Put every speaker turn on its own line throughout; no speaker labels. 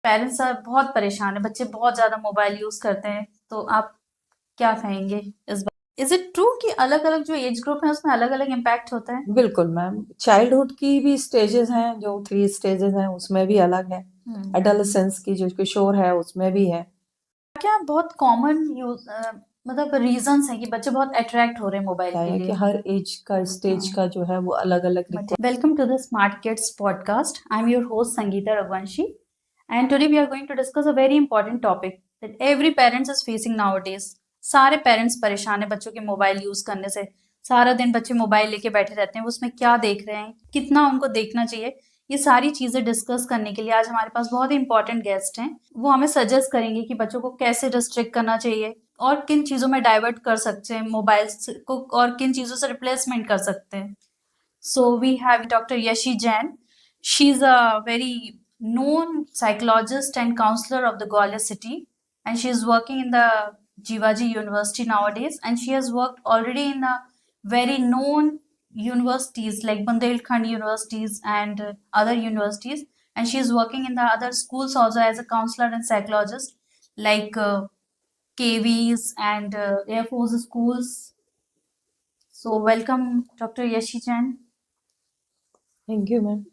Parents बहुत परेशान है, बच्चे बहुत ज़्यादा मोबाइल यूज़ करते हैं, तो आप क्या कहेंगे इस बार? इज़ इट ट्रू कि अलग-अलग जो एज ग्रुप है उसमें अलग-अलग इम्पैक्ट होता है?
बिल्कुल मैम, चाइल्डहुड की भी स्टेजेस हैं, जो 3 स्टेजेस हैं उसमें भी अलग है।
हुँ।
एडोलेसेंस की जो किशोर है उसमें भी है।
क्या बहुत कॉमन मतलब रीज़न्स हैं कि बच्चे बहुत अट्रैक्ट हो रहे हैं मोबाइल
क्या
के
है कि
लिए?
हर एज का स्टेज
हाँ।
का जो है वो अलग-अलग
Welcome to the Smart Kids podcast. I'm your host Sangeeta Raghuvanshi, and today we are going to discuss a very important topic that every parents is facing nowadays. सारे पेरेंट्स परेशान है बच्चों के मोबाइल यूज करने से। सारा दिन बच्चे मोबाइल लेके बैठे रहते हैं, वो उसमें क्या देख रहे हैं, कितना उनको देखना चाहिए, ये सारी चीजें डिस्कस करने के लिए आज हमारे पास बहुत ही इंपॉर्टेंट गेस्ट हैं। वो हमें सजेस्ट करेंगे कि बच्चों को कैसे रिस्ट्रिक्ट करना चाहिए और किन चीजों में डाइवर्ट कर सकते हैं मोबाइल को, और किन चीजों से रिप्लेसमेंट कर सकते हैं। So we have Dr. Yashi Jain. She's a very known psychologist and counselor of the Gwalior city, and she is working in the Jivaji University nowadays. And she has worked already in very known universities like Bundelkhand universities and other universities. And she is working in the other schools also as a counselor and psychologist, like KVs and Air Force schools. So welcome, Dr. Yashi Jain.
Thank you ma'am.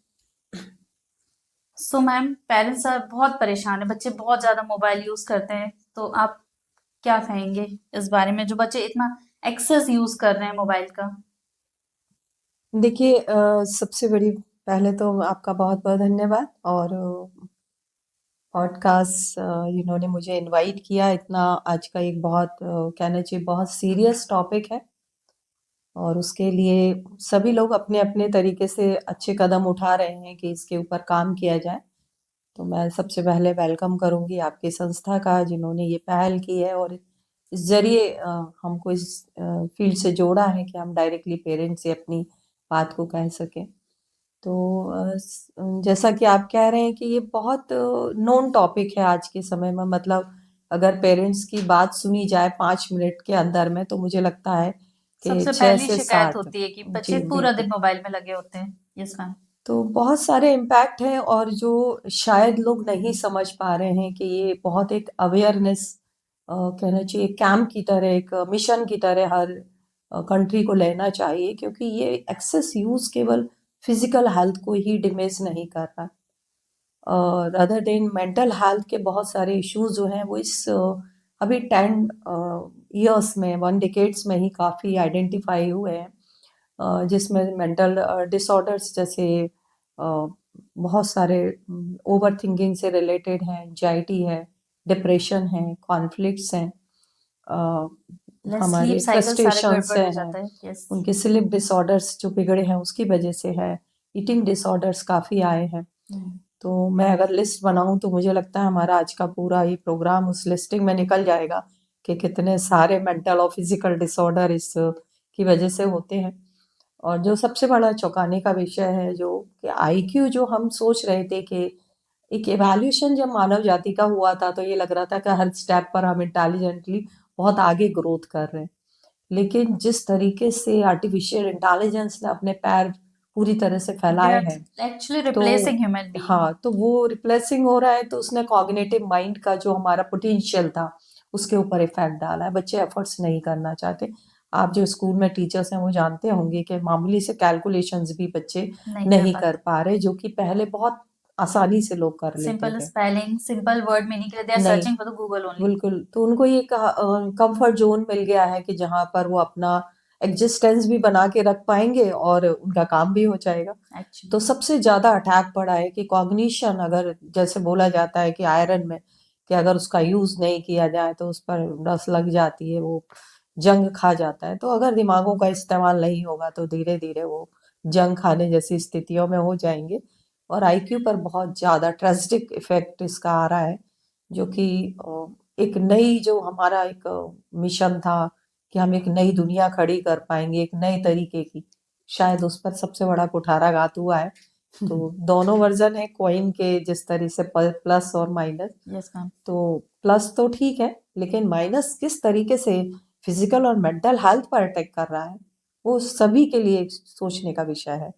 So ma'am, parents बहुत परेशान है, बच्चे बहुत ज़्यादा mobile use करते हैं, तो आप क्या कहेंगे इस बारे में, जो बच्चे इतना एक्सेस यूज़ कर रहे हैं मोबाइल का?
देखिए सबसे बड़ी पहले तो आपका बहुत-बहुत धन्यवाद और पॉडकास्ट इन्होंने मुझे इनवाइट किया। इतना आज का एक बहुत कहना चाहिए बहुत सीरियस टॉपिक है और उसके लिए सभी लोग अपने-अपने तरीके से अच्छे कदम उठा रहे हैं कि इसके ऊपर काम किया जाए। तो मैं सबसे पहले वेलकम करूँगी आपकी संस्था का जिन्होंने ये पहल की है और इस ज़रिए हमको इस फील्ड से जोड़ा है कि हम डायरेक्टली पेरेंट्स से अपनी बात को कह सकें। तो जैसा कि आप कह रहे हैं कि ये बहुत नोन टॉपिक है आज के समय में, मतलब अगर पेरेंट्स की बात सुनी जाए 5 मिनट के अंदर में तो मुझे लगता है कि
सबसे
6
पहली
से
शिकायत
7।
होती है कि बच्चे
जी,
पूरा दिन
बिल्कुल।
मोबाइल में लगे होते हैं। Yes ma'am.
तो बहुत सारे इम्पैक्ट हैं और जो शायद लोग नहीं समझ पा रहे हैं कि ये बहुत एक अवेयरनेस कहना चाहिए कैंप की तरह, एक मिशन की तरह हर कंट्री को लेना चाहिए, क्योंकि ये एक्सेस यूज केवल फिजिकल हेल्थ को ही डिमेज नहीं कर रहा, और अदर देन मेंटल हेल्थ के बहुत सारे इश्यूज जो हैं वो इस अभी 10 ईयर्स में, 1 डिकेड्स में ही काफ़ी आइडेंटिफाई हुए हैं, जिसमें मेंटल डिसऑर्डर्स जैसे बहुत सारे ओवर थिंकिंग से रिलेटेड हैं, एंजाइटी है, डिप्रेशन है, कॉन्फ्लिक्ट्स हैं, अ,
स्लीप
हमारे
साइकिल सारे
फ्रस्ट्रेशंस
गड़बड़ हो
हैं,
जाता है। यस।
उनके स्लीप डिसऑर्डर्स जो बिगड़े हैं उसकी वजह से है, ईटिंग डिसऑर्डर्स काफ़ी आए हैं। तो मैं अगर लिस्ट बनाऊं तो मुझे लगता है हमारा आज का पूरा ये प्रोग्राम उस लिस्टिंग में निकल जाएगा कि कितने सारे मेंटल और फिजिकल डिसऑर्डर इस की वजह से होते हैं। और जो सबसे बड़ा चौंकाने का विषय है जो कि आईक्यू, जो हम सोच रहे थे कि एक इवैल्यूएशन जब मानव जाति का हुआ था तो ये लग रहा था कि हर स्टेप पर हम इंटेलिजेंटली बहुत आगे ग्रोथ कर रहे हैं, लेकिन जिस तरीके से आर्टिफिशियल इंटेलिजेंस ने अपने पैर पूरी तरह से
दे
फैलाए
आर
हैं,
एक्चुअली
तो
रिप्लेसिंग ह्यूमन बीइंग।
हाँ, तो वो रिप्लेसिंग हो रहा है, तो उसने कॉग्निटिव माइंड का जो हमारा पोटेंशियल था उसके ऊपर इफेक्ट डाला है। बच्चे एफर्ट्स नहीं करना चाहते। आप जो स्कूल में टीचर्स हैं वो जानते होंगे कि मामूली से कैलकुलेशंस भी बच्चे
नहीं कर
नहीं कर
पाते।
पा रहे, जो कि पहले बहुत आसानी से लोग कर लेते
सिंपल
थे।
स्पेलिंग, सिंपल वर्ड मीनिंग के लिए दे आर
नहीं,
searching for the Google only.
बिल्कुल। तो उनको ये कंफर्ट जोन मिल गया है कि जहाँ पर वो अपना एग्जिस्टेंस भी बना के रख पाएंगे और उनका काम भी हो जाएगा।
एक्चुअली।
तो सबसे ज्यादा अटैक पड़ा है कि कॉग्निशन, अगर जैसे बोला जाता है कि आयरन में कि अगर उसका यूज नहीं किया जाए तो उस पर रस लग जाती है, वो जंग खा जाता है। तो अगर दिमागों का इस्तेमाल नहीं होगा तो धीरे धीरे वो जंग खाने जैसी स्थितियों में हो जाएंगे, और आईक्यू पर बहुत ज्यादा ट्रेजिक इफेक्ट इसका आ रहा है, जो कि एक नई, जो हमारा एक मिशन था कि हम एक नई दुनिया खड़ी कर पाएंगे एक नए तरीके की, शायद उस पर सबसे बड़ा कुठाराघात हुआ है। तो दोनों वर्जन है कॉइन के, जिस तरह से प्लस और माइनस।
Yes ma'am.
तो प्लस तो ठीक है, लेकिन माइनस किस तरीके से फिजिकल और मेंटल हेल्थ पर अटैक कर रहा है वो सभी के लिए एक सोचने का विषय है।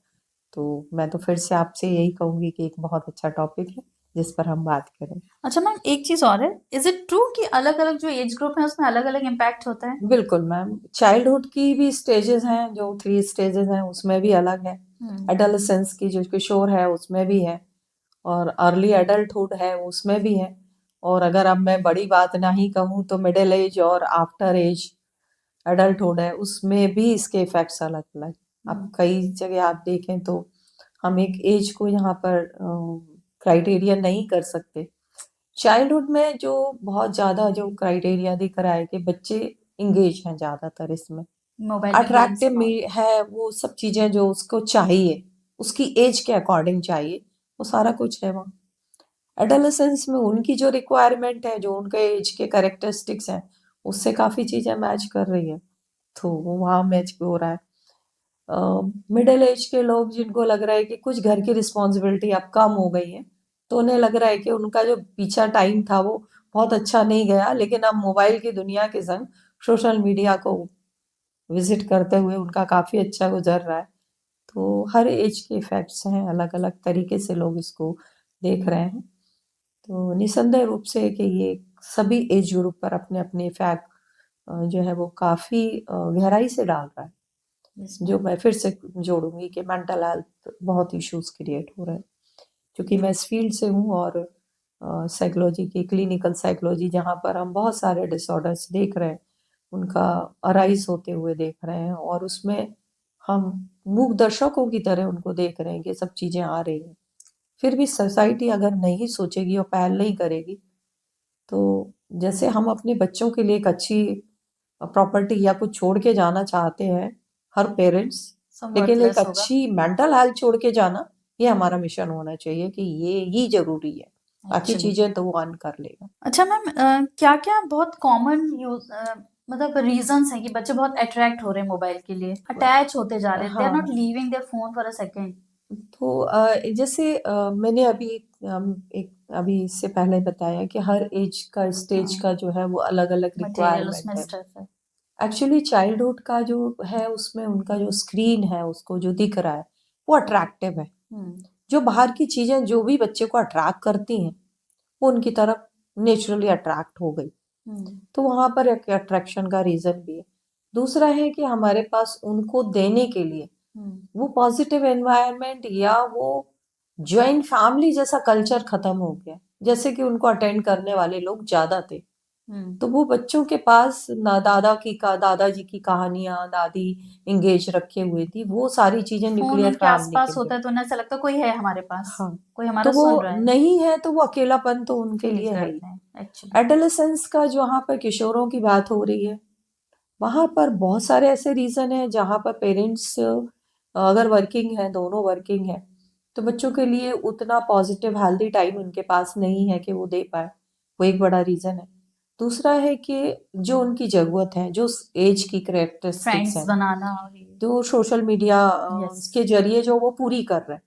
तो मैं तो फिर से आपसे यही कहूंगी कि एक बहुत अच्छा टॉपिक है। जिस पर हम बात करें।
अच्छा मैम, एक चीज और है, इज इट ट्रू कि अलग अलग जो एज ग्रुप है उसमें अलग अलग इम्पैक्ट होता है?
बिल्कुल मैम, चाइल्डहुड की भी स्टेजेस हैं, जो 3 स्टेजेस हैं उसमें भी अलग है। एडोलेसेंस की जो किशोर है उसमें भी है, और अर्ली एडल्टहुड है उसमें भी है। और अगर अब मैं बड़ी बात नहीं कहूँ तो मिडिल एज और आफ्टर एज एडल्टहुड है, उसमें भी इसके इफेक्ट्स अलग अलग। अब कई जगह आप देखें तो हम एक एज को यहाँ पर क्राइटेरिया नहीं कर सकते। चाइल्डहुड में जो बहुत ज्यादा जो क्राइटेरिया दिख रहा है कि बच्चे इंगेज हैं ज्यादातर इसमें,
मोबाइल में गेम्स
अट्रैक्टिव है, वो सब चीजें जो उसको चाहिए, उसकी एज के अकॉर्डिंग चाहिए, वो सारा कुछ है वहाँ। एडोलेसेंस में उनकी जो रिक्वायरमेंट है, जो उनके एज के कैरेक्टरिस्टिक्स हैं, उससे काफी चीजें मैच कर रही है, तो वो वहाँ मैच हो रहा है। मिडिल एज के लोग जिनको लग रहा है कि कुछ घर की रिस्पॉन्सिबिलिटी अब कम हो गई है, तो उन्हें लग रहा है कि उनका जो पीछा टाइम था वो बहुत अच्छा नहीं गया, लेकिन अब मोबाइल की दुनिया के संग सोशल मीडिया को विजिट करते हुए उनका काफी अच्छा गुजर रहा है। तो हर एज के इफेक्ट्स हैं, अलग अलग तरीके से लोग इसको देख रहे हैं। तो निसंदेह रूप से कि ये सभी एज ग्रुप पर अपने अपने इफेक्ट जो है वो काफी गहराई से डाल रहा है, जो मैं फिर से जोड़ूंगी कि मेंटल हेल्थ बहुत इश्यूज क्रिएट हो रहे हैं। क्योंकि मैं इस फील्ड से हूँ, और साइकोलॉजी की, क्लिनिकल साइकोलॉजी, जहाँ पर हम बहुत सारे डिसऑर्डर्स देख रहे हैं, उनका अराइज होते हुए देख रहे हैं, और उसमें हम मूक दर्शकों की तरह उनको देख रहे हैं कि सब चीजें आ रही हैं। फिर भी सोसाइटी अगर नहीं सोचेगी और पहल नहीं करेगी, तो जैसे हम अपने बच्चों के लिए एक अच्छी प्रॉपर्टी या कुछ छोड़ के जाना चाहते हैं, हर पेरेंट्स,
सब
लेकिन एक
वर्थलेस होगा।
अच्छी मेंटल हेल्थ छोड़ के जाना, ये हमारा मिशन होना चाहिए कि ये ही जरूरी है। बाकी
Actually.
चीजें तो वो अर्न कर लेगा।
अच्छा मैम, क्या क्या बहुत कॉमन यूज मतलब रीजंस हैं कि बच्चे बहुत अट्रैक्ट हो रहे हैं मोबाइल के लिए, अटैच होते जा रहे हैं, दे आर नॉट
हाँ,
leaving their phone for a second?
तो जैसे मैंने एक अभी इससे पहले बताया कि हर एज का स्टेज का जो है वो अलग अलग
मटेरियल उसमें
रिक्वायरमेंट है।
स्टफ है।
एक्चुअली चाइल्डहुड का जो है उसमें उनका जो स्क्रीन है उसको जो दिख रहा है वो अट्रैक्टिव है। जो बाहर की चीजें जो भी बच्चे को अट्रैक्ट करती हैं वो उनकी तरफ नेचुरली अट्रैक्ट हो गई, तो वहां पर एक अट्रैक्शन का रीजन भी है। दूसरा है कि हमारे पास उनको देने के लिए वो पॉजिटिव एनवायरनमेंट या वो ज्वाइंट फैमिली जैसा कल्चर खत्म हो गया, जैसे कि उनको अटेंड करने वाले लोग ज्यादा थे, तो वो बच्चों के पास ना दादाजी की कहानियां, दादी इंगेज रखे हुए थी, वो सारी चीजें
फोन
न्यूक्लियर
उनके
फैमिली के
आसपास
लिए।
होता है तो उन्हें ऐसा लगता है कोई है हमारे पास,
हाँ,
कोई हमारा
तो वो
सुन रहा है।
नहीं है तो वो अकेलापन तो उनके
फील
लिए है ही।
करते हैं एक्चुअली।
एडोलेसेंस का जहाँ पर किशोरों की बात हो रही है, वहां पर बहुत सारे ऐसे रीजन है जहाँ पर पेरेंट्स अगर वर्किंग है, दोनों वर्किंग है, तो बच्चों के लिए उतना पॉजिटिव हेल्दी टाइम उनके पास नहीं है कि वो दे पाए, वो एक बड़ा रीजन है। दूसरा है कि जो उनकी जरूरत है, जो एज की करेक्टरिस्टिक्स
फ्रेंड्स
हैं,
बनाना और
जो सोशल मीडिया
यस।
के जरिए जो वो पूरी कर रहे हैं,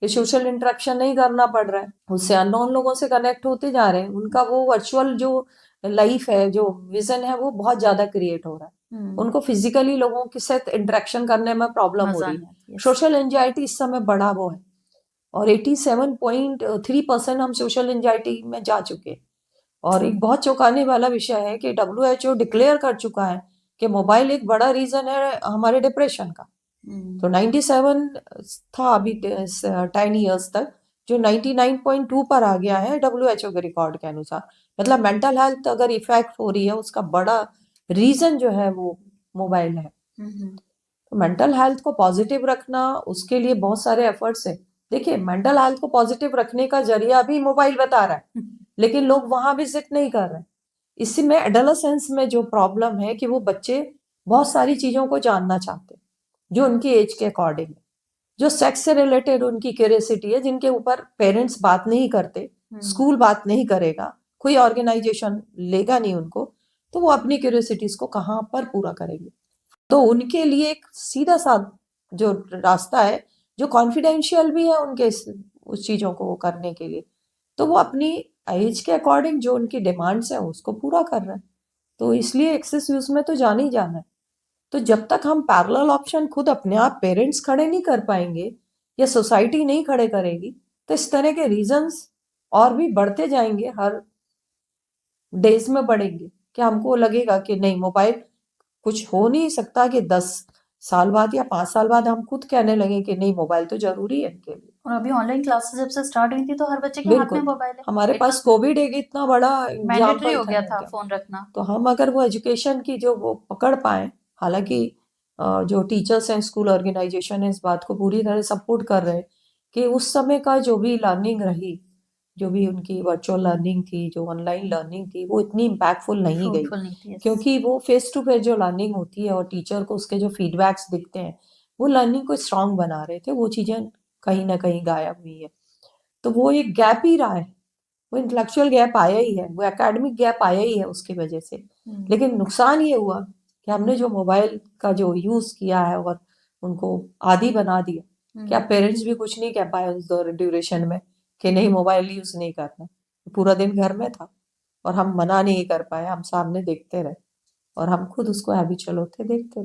ये सोशल इंटरेक्शन नहीं करना पड़ रहा है, उससे अननोन लोगों से कनेक्ट होते जा रहे हैं, उनका वो वर्चुअल जो लाइफ है, जो विजन है, वो बहुत ज्यादा क्रिएट हो रहा है। उनको फिजिकली लोगों के साथ इंटरेक्शन करने में प्रॉब्लम हो
मजा
रही
नहीं
है।
आती।
सोशल एंजाइटी इस समय बड़ा वो है, और 87.3% हम सोशल एंजाइटी में जा चुके हैं। और एक बहुत चौंकाने वाला विषय है कि WHO डिक्लेयर कर चुका है कि मोबाइल एक बड़ा रीजन है हमारे डिप्रेशन का। तो 97 था अभी 10 इयर्स तक, जो 99.2 पर आ गया है WHO के रिकॉर्ड के अनुसार। मतलब मेंटल हेल्थ अगर इफेक्ट हो रही है, उसका बड़ा रीजन जो है वो मोबाइल है। तो मेंटल हेल्थ को पॉजिटिव रखना, उसके लिए बहुत सारे एफर्ट्स हैं। देखिए, मेंटल हेल्थ को पॉजिटिव रखने का जरिया भी मोबाइल बता रहा है, लेकिन लोग वहां विजिट नहीं कर रहे। इसी में एडोलेसेंस में जो प्रॉब्लम है कि वो बच्चे बहुत सारी चीजों को जानना चाहते हैं जो उनकी एज के अकॉर्डिंग है, जो सेक्स से रिलेटेड उनकी क्यूरियोसिटी है, जिनके ऊपर पेरेंट्स बात नहीं करते, स्कूल बात नहीं करेगा, कोई ऑर्गेनाइजेशन लेगा नहीं उनको, तो वो अपनी क्यूरियोसिटीज को कहाँ पर पूरा करेंगे। तो उनके लिए एक सीधा सा जो रास्ता है, जो कॉन्फिडेंशियल भी है उनके उस चीजों को करने के लिए, तो वो अपनी एज के अकॉर्डिंग जो उनकी डिमांड्स है उसको पूरा कर रहे हैं। तो इसलिए एक्सेस यूज में तो जाना ही जाना है। तो जब तक हम पैरेलल ऑप्शन खुद अपने आप पेरेंट्स खड़े नहीं कर पाएंगे या सोसाइटी नहीं खड़े करेगी, तो इस तरह के रीजंस और भी बढ़ते जाएंगे, हर डेज में बढ़ेंगे, कि हमको लगेगा कि नहीं, मोबाइल कुछ हो नहीं सकता कि 10 साल बाद या 5 साल बाद हम खुद कहने लगे कि नहीं, मोबाइल तो जरूरी है इनके लिए।
और अभी ऑनलाइन क्लासेस जब से स्टार्ट हुई थी तो हर बच्चे के हाथ में
बिल्कुल,
मोबाइल है।
हमारे
इट
पास
वाज
कोविड एक इतना बड़ा
मैंडेटरी
एग्जाम्पल
हो
था
गया
ना
था
क्या।
फोन रखना।
तो हम अगर वो एजुकेशन की जो वो पकड़ पाए, हालांकि जो टीचर्स हैं, स्कूल ऑर्गेनाइजेशन है, इस बात को पूरी तरह सपोर्ट कर रहे हैं कि उस समय का जो भी लर्निंग रही, जो भी उनकी वर्चुअल लर्निंग थी, जो ऑनलाइन लर्निंग थी, वो इतनी इम्पैक्टफुल नहीं गई,
फ्रूटफुल नहीं थी।
क्योंकि वो फेस टू फेस जो लर्निंग होती है और टीचर को उसके जो फीडबैक्स दिखते हैं, वो लर्निंग को स्ट्रांग बना रहे थे। वो चीजें कहीं ना कहीं गायब हुई है। तो वो एक गैप ही रहा है, वो इंटेलेक्चुअल गैप आया ही है, वो एकेडमिक गैप आया ही है उसकी वजह से। लेकिन नुकसान ये हुआ कि हमने जो मोबाइल का जो यूज किया है और उनको आदी बना दिया, क्या पेरेंट्स भी कुछ नहीं कह पाए उस ड्यूरेशन में कि नहीं, मोबाइल यूज नहीं करना। पूरा दिन घर में था और हम मना नहीं कर पाए, हम सामने देखते रहे और हम खुद उसको हैबिचुअल होते देखते रहे।